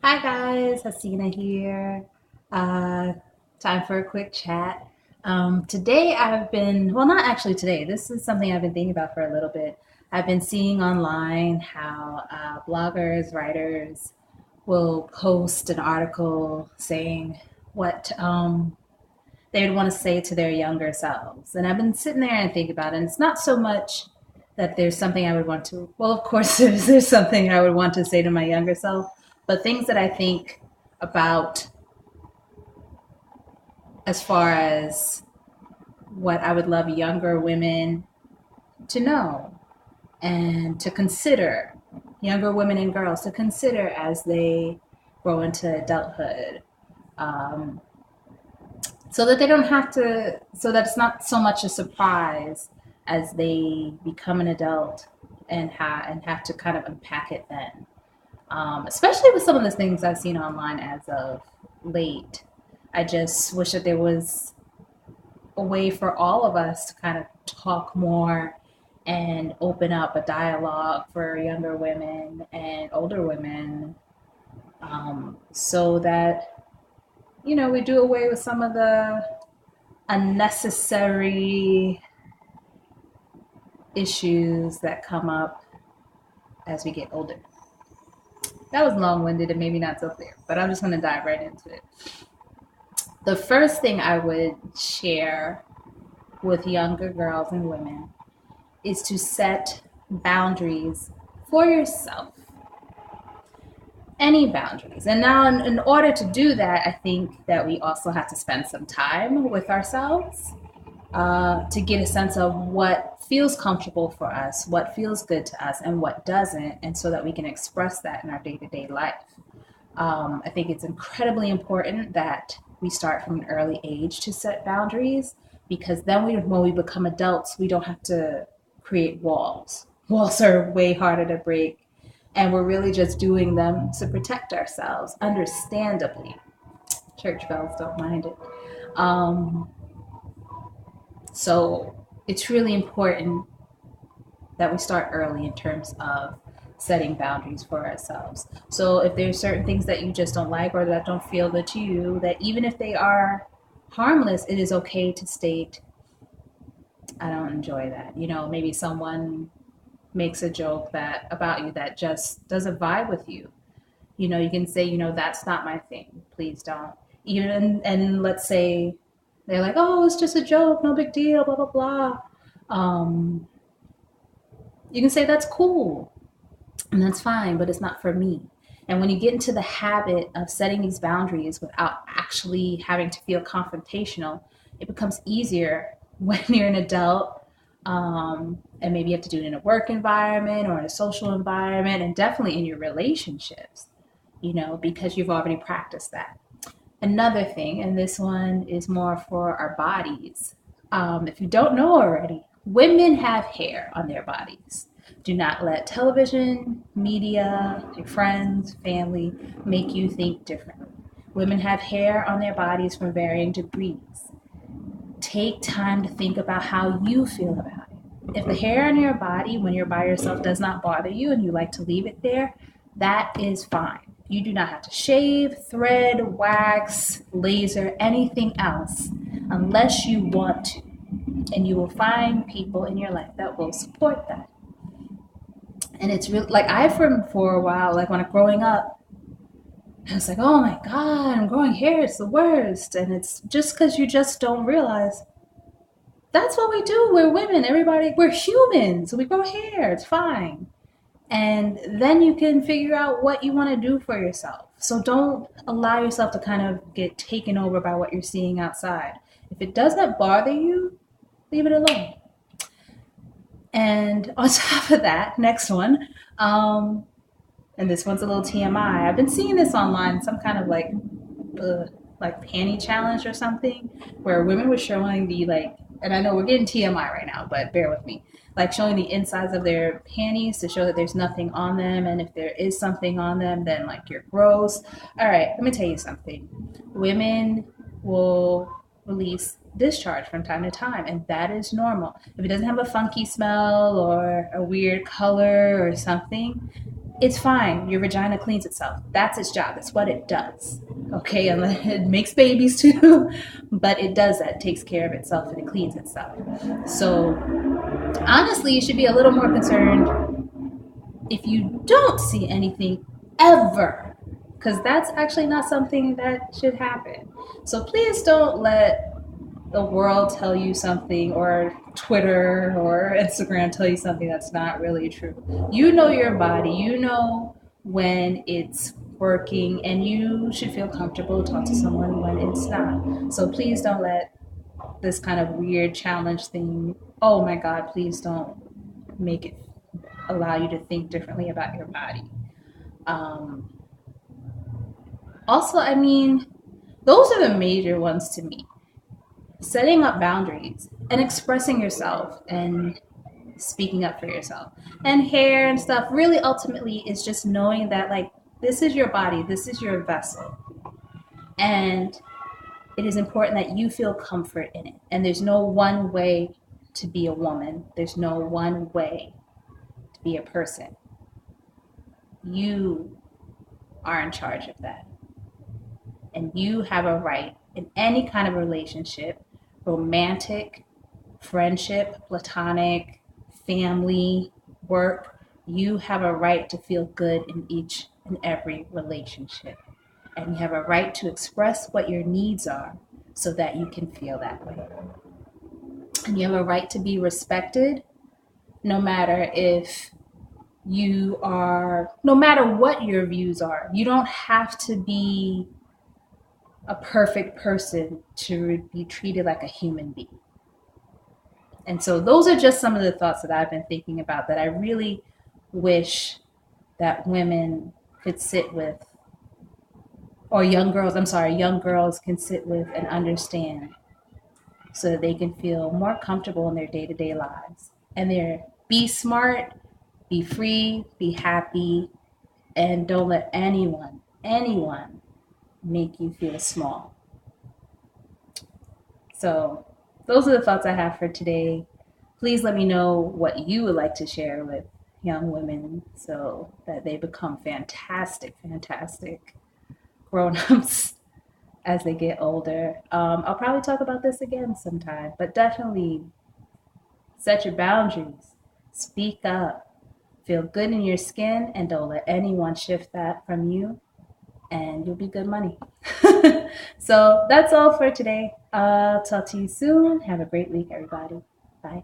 Hi guys, Hasina here. Uh, Time for a quick chat. Today I've been, well, not actually today, this is something I've been thinking about for a little bit. I've been seeing online how bloggers, writers will post an article saying what they would want to say to their younger selves. And I've been sitting there and thinking about it, and it's not so much that there's something I would want to, well, of course, there's something I would want to say to my younger self, but things that I think about as far as what I would love younger women to know and to consider, younger women and girls to consider as they grow into adulthood. Um, so that they don't have to, so that it's not so much a surprise as they become an adult and have to kind of unpack it then. Especially with some of the things I've seen online as of late. I just wish that there was a way for all of us to kind of talk more and open up a dialogue for younger women and older women, so that, we do away with some of the unnecessary issues that come up as we get older. That was long winded and maybe not so clear, but I'm just going to dive right into it. The first thing I would share with younger girls and women is to set boundaries for yourself. Any boundaries. And now, in order to do that, I think that we also have to spend some time with ourselves to get a sense of what feels comfortable for us, what feels good to us, and what doesn't, and so that we can express that in our day to day life. I think it's incredibly important that we start from an early age to set boundaries because then when we become adults, we don't have to create walls. Walls are way harder to break, and we're really just doing them to protect ourselves, understandably. Church bells don't mind it. Um, so it's really important that we start early in terms of setting boundaries for ourselves. So if there's certain things that you just don't like or that don't feel good to you, that even if they are harmless, it is okay to state, I don't enjoy that. Maybe someone makes a joke that about you that just doesn't vibe with you. You can say, that's not my thing. Please don't. Even and let's say they're like, oh, it's just a joke, no big deal, blah blah blah. Um, you can say that's cool and that's fine, but it's not for me. And when you get into the habit of setting these boundaries without actually having to feel confrontational, it becomes easier when you're an adult. And maybe you have to do it in a work environment or in a social environment, and definitely in your relationships, because you've already practiced that. Another thing, and this one is more for our bodies. If you don't know already, women have hair on their bodies. Do not let television, media, your friends, family make you think differently. Women have hair on their bodies from varying degrees. Take time to think about how you feel about it. If the hair on your body when you're by yourself does not bother you and you like to leave it there, that is fine. You do not have to shave, thread, wax, laser, anything else unless you want to. And you will find people in your life that will support that. And it's really like for a while, like when I'm growing up, I was like, oh my God, I'm growing hair. It's the worst. And it's just because you just don't realize that's what we do. We're women. We're humans. We grow hair. It's fine. And then you can figure out what you want to do for yourself. So don't allow yourself to kind of get taken over by what you're seeing outside. If it doesn't bother you, leave it alone. And on top of that, next one, and this one's a little TMI. I've been seeing this online, some kind of like panty challenge or something, where women were showing the and I know we're getting TMI right now, but bear with me. Like showing the insides of their panties to show that there's nothing on them, and if there is something on them, then like you're gross. All right, let me tell you something. Women will release discharge from time to time, and that is normal. If it doesn't have a funky smell or a weird color or something, It's fine. Your vagina cleans itself. That's its job. That's what it does. Okay, and it makes babies too, but it does that. It takes care of itself and it cleans itself. So honestly, you should be a little more concerned if you don't see anything ever, because that's actually not something that should happen. So please don't let the world tell you something, or Twitter or Instagram tell you something that's not really true. You know your body, you know when it's working, and you should feel comfortable to talk to someone when it's not. So please don't let this kind of weird challenge thing, oh my God, please don't make it allow you to think differently about your body. Um, Also, I mean, those are the major ones to me. Setting up boundaries and expressing yourself and speaking up for yourself. And hair and stuff really ultimately is just knowing that, like, this is your body, this is your vessel. And it is important that you feel comfort in it. And there's no one way to be a woman, there's no one way to be a person. You are in charge of that. And you have a right in any kind of relationship, romantic, friendship, platonic, family, work, you have a right to feel good in each and every relationship. And you have a right to express what your needs are so that you can feel that way. And you have a right to be respected no matter if no matter what your views are. You don't have to be a perfect person to be treated like a human being. And so those are just some of the thoughts that I've been thinking about that I really wish that women could sit with, or young girls, I'm sorry, young girls can sit with and understand, so that they can feel more comfortable in their day-to-day lives. And they're be smart, be free, be happy, and don't let anyone make you feel small. So those are the thoughts I have for today. Please let me know what you would like to share with young women so that they become fantastic grown-ups as they get older. I'll probably talk about this again sometime, but definitely set your boundaries, speak up, feel good in your skin, and don't let anyone shift that from you, and you'll be good money. So that's all for today. I'll talk to you soon. Have a great week, everybody. Bye.